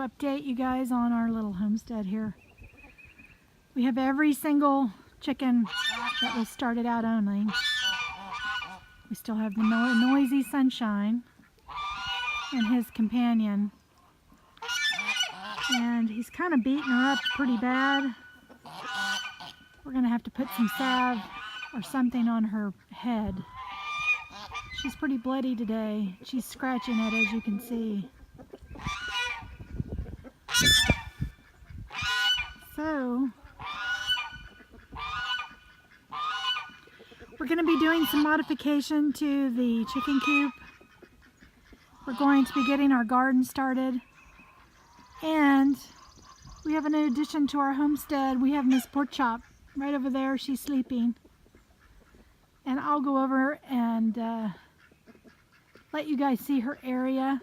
update you guys on our little homestead here. We have every single chicken that was started out owning. We still have the noisy Sunshine and his companion. And he's kind of beating her up pretty bad. We're going to have to put some salve or something on her head. She's pretty bloody today. She's scratching it, as you can see. So, we're going to be doing some modification to the chicken coop. We're going to be getting our garden started. And we have a new addition to our homestead. We have Miss Pork Chop right over there. She's sleeping. And I'll go over and let you guys see her area.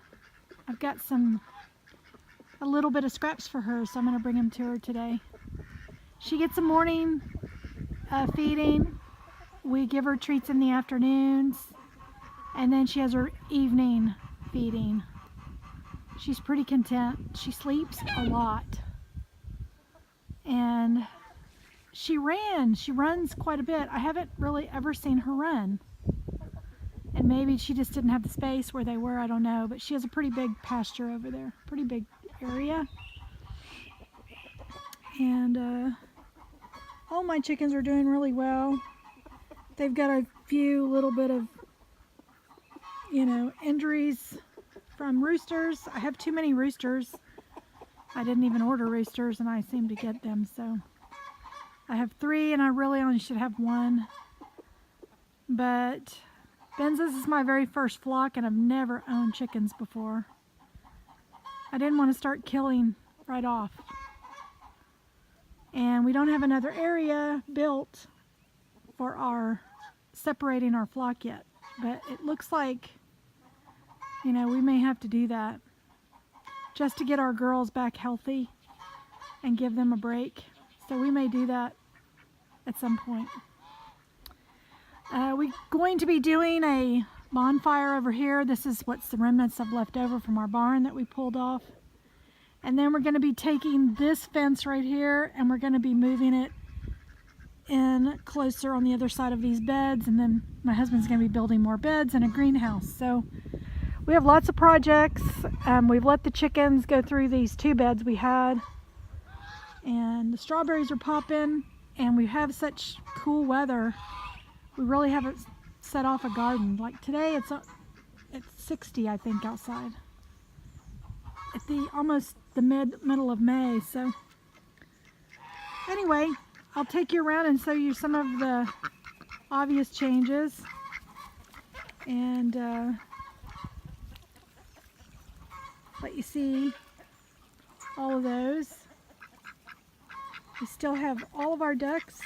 I've got a little bit of scraps for her, so I'm going to bring them to her today. She gets a morning feeding. We give her treats in the afternoons. And then she has her evening feeding. She's pretty content. She sleeps a lot. And she runs quite a bit. I haven't really ever seen her run. And maybe she just didn't have the space where they were, I don't know. But she has a pretty big pasture over there, pretty big area. And all my chickens are doing really well. They've got a few little bit of, injuries from roosters. I have too many roosters. I didn't even order roosters and I seem to get them, so I have 3 and I really only should have 1. But this is my very first flock and I've never owned chickens before. I didn't want to start killing right off. And we don't have another area built for our separating our flock yet. But it looks like we may have to do that just to get our girls back healthy and give them a break. So we may do that at some point. We're going to be doing a bonfire over here. This is what's the remnants of left over from our barn that we pulled off. And then we're going to be taking this fence right here and we're going to be moving it in closer on the other side of these beds. And then my husband's going to be building more beds and a greenhouse. So we have lots of projects. We've let the chickens go through these 2 beds we had. And the strawberries are popping. And we have such cool weather. We really haven't set off a garden. Like today it's 60, I think, outside. At almost the middle of May. So anyway, I'll take you around and show you some of the obvious changes. And let you see all of those. We still have all of our ducks.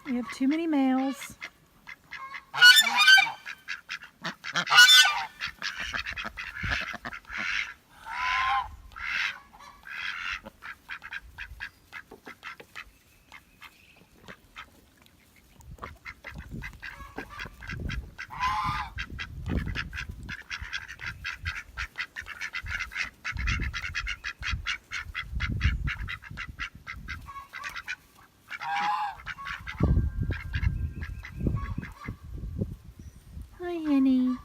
We have too many males. Hi, Henny.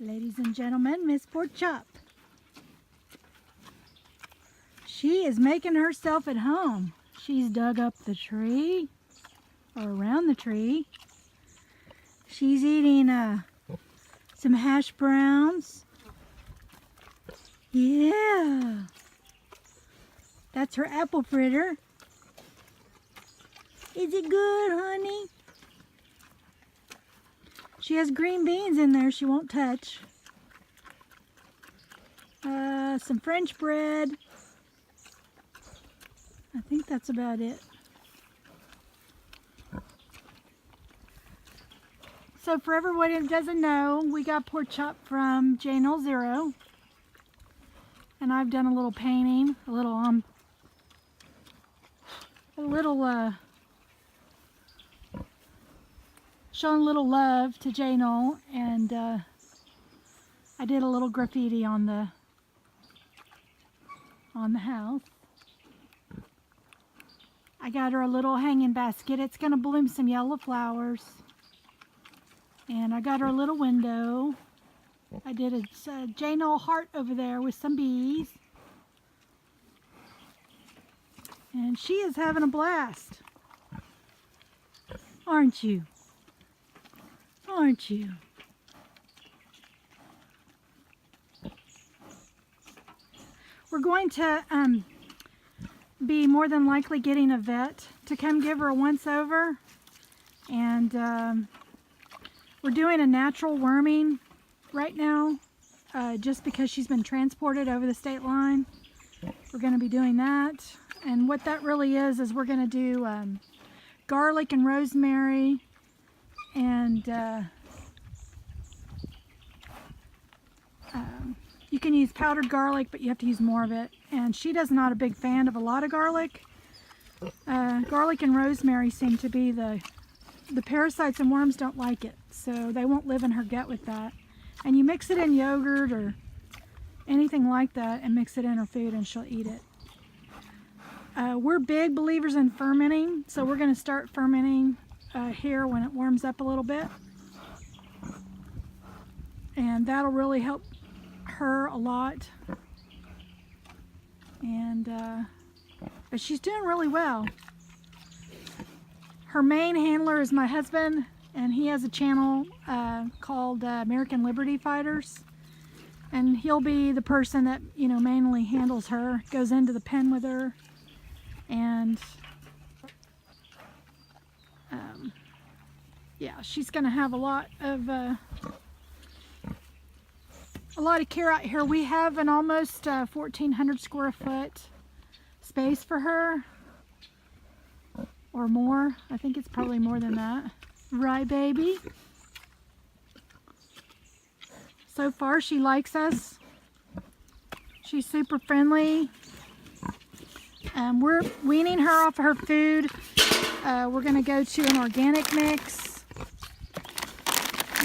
Ladies and gentlemen, Miss Pork Chop. She is making herself at home. She's dug up the tree, or around the tree. She's eating some hash browns. Yeah. That's her apple fritter. Is it good, honey? She has green beans in there she won't touch. Some French bread. I think that's about it. So for everybody that doesn't know, we got pork chop from JNULL0. And I've done a little painting, showing a little love to JNULL, and I did a little graffiti on the house. I got her a little hanging basket. It's going to bloom some yellow flowers. And I got her a little window. I did a JNULL heart over there with some bees. And she is having a blast. Aren't you? Aren't you? We're going to be more than likely getting a vet to come give her a once over, and we're doing a natural worming right now just because she's been transported over the state line. We're going to be doing that, and what that really is we're going to do garlic and rosemary, and you can use powdered garlic, but you have to use more of it. And she does not a big fan of a lot of garlic. Garlic and rosemary seem to be the parasites, and worms don't like it, so they won't live in her gut with that. And you mix it in yogurt or anything like that and mix it in her food and she'll eat it. We're big believers in fermenting, so we're going to start fermenting here when it warms up a little bit. And that'll really help her a lot. And but she's doing really well. Her main handler is my husband, and he has a channel called American Liberty Fighters, and he'll be the person that, you know, mainly handles her, goes into the pen with her, and yeah, she's gonna have a lot of care out here. We have an almost 1,400 square foot space for her, or more. I think it's probably more than that. Right, baby? So far, she likes us. She's super friendly. We're weaning her off of her food. We're going to go to an organic mix.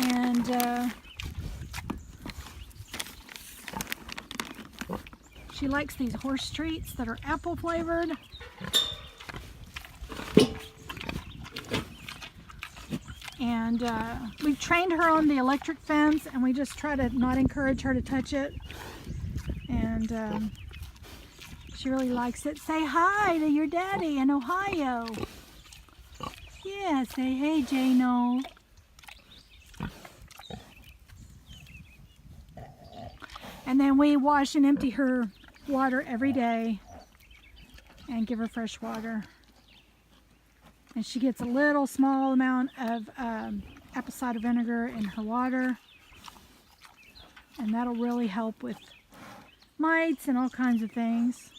And she likes these horse treats that are apple flavored. And we've trained her on the electric fence, and we just try to not encourage her to touch it. And she really likes it. Say hi to your daddy in Ohio. Yeah, say hey, JNULL. And then we wash and empty her water every day and give her fresh water. And she gets a little small amount of apple cider vinegar in her water. And that'll really help with mites and all kinds of things.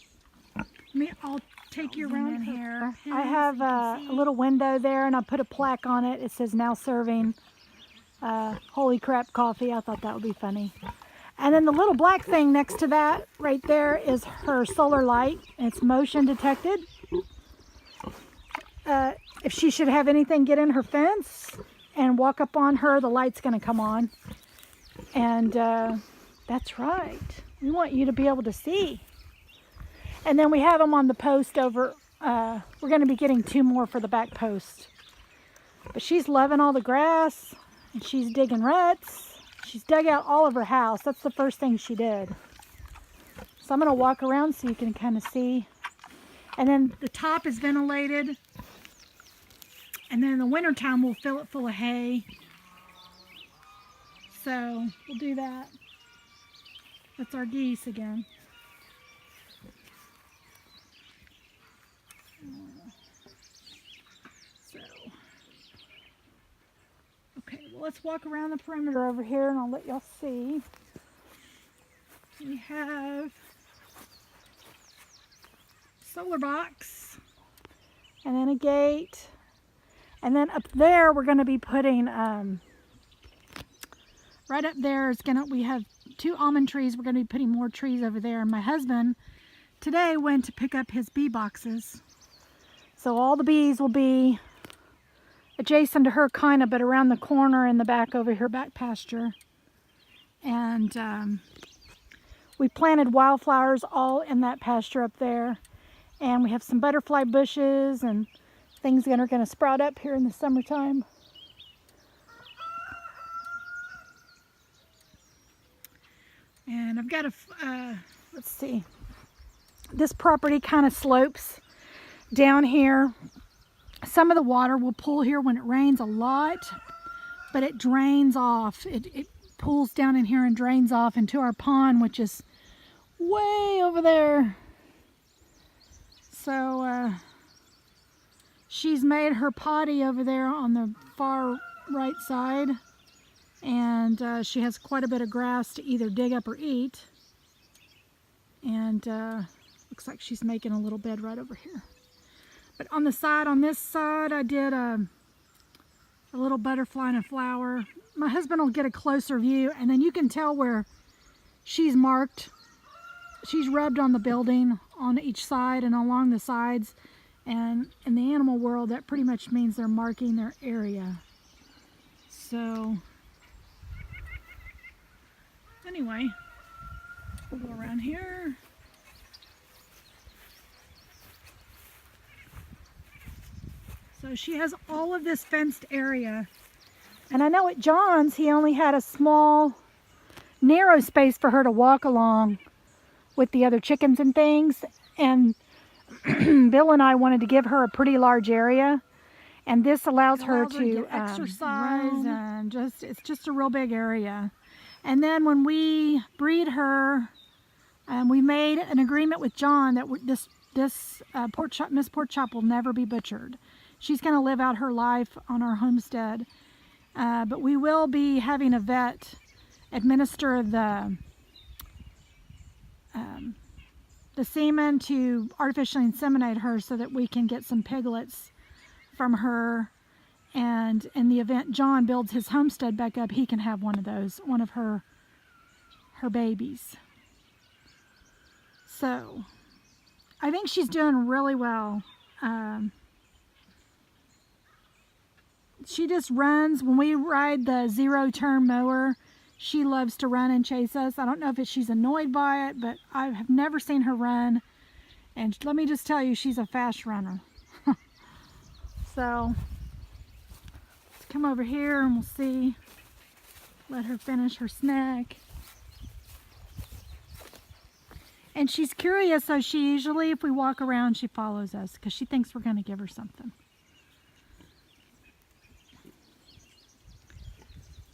I'll take you around here. I have a little window there, and I put a plaque on it. It says now serving holy crap coffee. I thought that would be funny. And then the little black thing next to that right there is her solar light. It's motion detected. If she should have anything get in her fence and walk up on her, the light's going to come on. And that's right. We want you to be able to see. And then we have them on the post over. We're going to be getting 2 more for the back post. But she's loving all the grass, and she's digging ruts. She's dug out all of her house. That's the first thing she did. So I'm going to walk around so you can kind of see. And then the top is ventilated. And then in the wintertime, we'll fill it full of hay. So we'll do that. That's our geese again. well, let's walk around the perimeter over here and I'll let y'all see. We have solar box and then a gate. And then up there we're going to be putting, right up there is we have 2 almond trees. We're going to be putting more trees over there. And my husband today went to pick up his bee boxes. So all the bees will be adjacent to her kind of, but around the corner in the back over here, back pasture. And we planted wildflowers all in that pasture up there. And we have some butterfly bushes and things that are going to sprout up here in the summertime. And I've got let's see, this property kind of slopes down here. Some of the water will pool here when it rains a lot, but it drains off. It pools down in here and drains off into our pond, which is way over there. So she's made her potty over there on the far right side. And she has quite a bit of grass to either dig up or eat. And looks like she's making a little bed right over here. But on the side, on this side, I did a little butterfly and a flower. My husband will get a closer view, and then you can tell where she's marked. She's rubbed on the building on each side and along the sides. And in the animal world, that pretty much means they're marking their area. So anyway, we'll go around here. So she has all of this fenced area. And I know at John's, he only had a small, narrow space for her to walk along with the other chickens and things. And Bill and I wanted to give her a pretty large area. And this allows her to exercise and it's just a real big area. And then when we breed her, we made an agreement with John that this Miss Pork Chop will never be butchered. She's going to live out her life on our homestead. But we will be having a vet administer the semen to artificially inseminate her so that we can get some piglets from her. And in the event John builds his homestead back up, he can have one of those, one of her babies. So I think she's doing really well. She just runs. When we ride the 0-turn mower, she loves to run and chase us. I don't know if she's annoyed by it, but I have never seen her run. And let me just tell you, she's a fast runner. So let's come over here and we'll see. Let her finish her snack. And she's curious, so she usually, if we walk around, she follows us because she thinks we're going to give her something.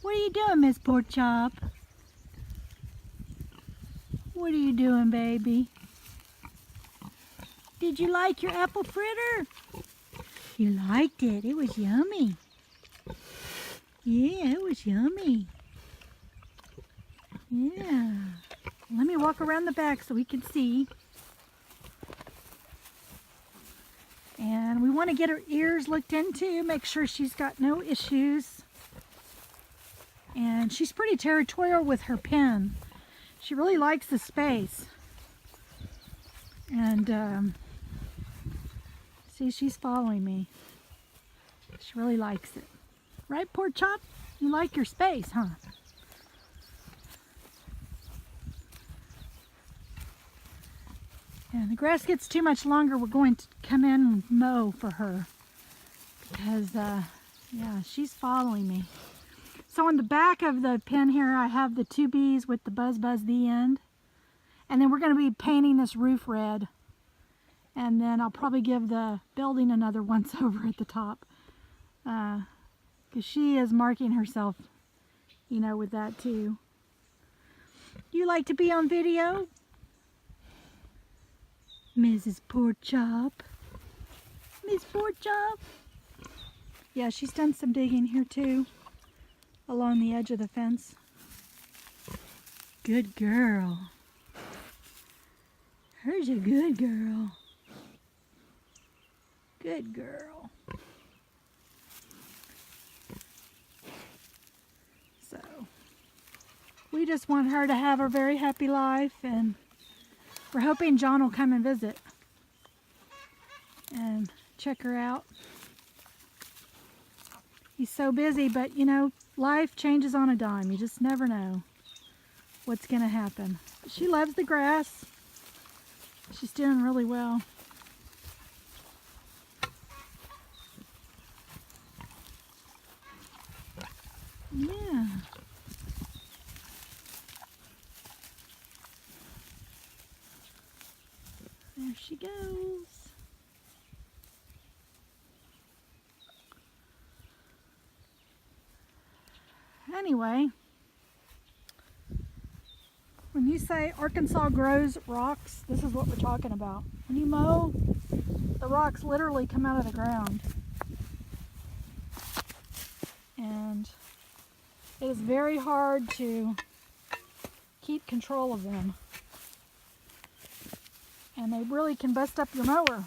What are you doing, Miss Pork Chop? What are you doing, baby? Did you like your apple fritter? You liked it. It was yummy. Yeah, it was yummy. Yeah. Let me walk around the back so we can see. And we want to get her ears looked into, make sure she's got no issues. And she's pretty territorial with her pen. She really likes the space. And see, she's following me. She really likes it. Right, Pork Chop? You like your space, huh? And the grass gets too much longer, we're going to come in and mow for her. Because, yeah, she's following me. So on the back of the pen here, I have the 2 bees with the buzz the end. And then we're going to be painting this roof red. And then I'll probably give the building another once over at the top. Because she is marking herself, you know, with that too. You like to be on video? Mrs. Pork Chop. Miss Pork Chop. Yeah, she's done some digging here too. along the edge of the fence. Good girl. Her's a good girl. Good girl. So, we just want her to have a very happy life, and we're hoping John will come and visit and check her out. He's so busy, but you know, life changes on a dime. You just never know what's going to happen. She loves the grass. She's doing really well. Yeah. There she goes. Anyway, when you say Arkansas grows rocks, this is what we're talking about. When you mow, the rocks literally come out of the ground. And it is very hard to keep control of them. And they really can bust up your mower.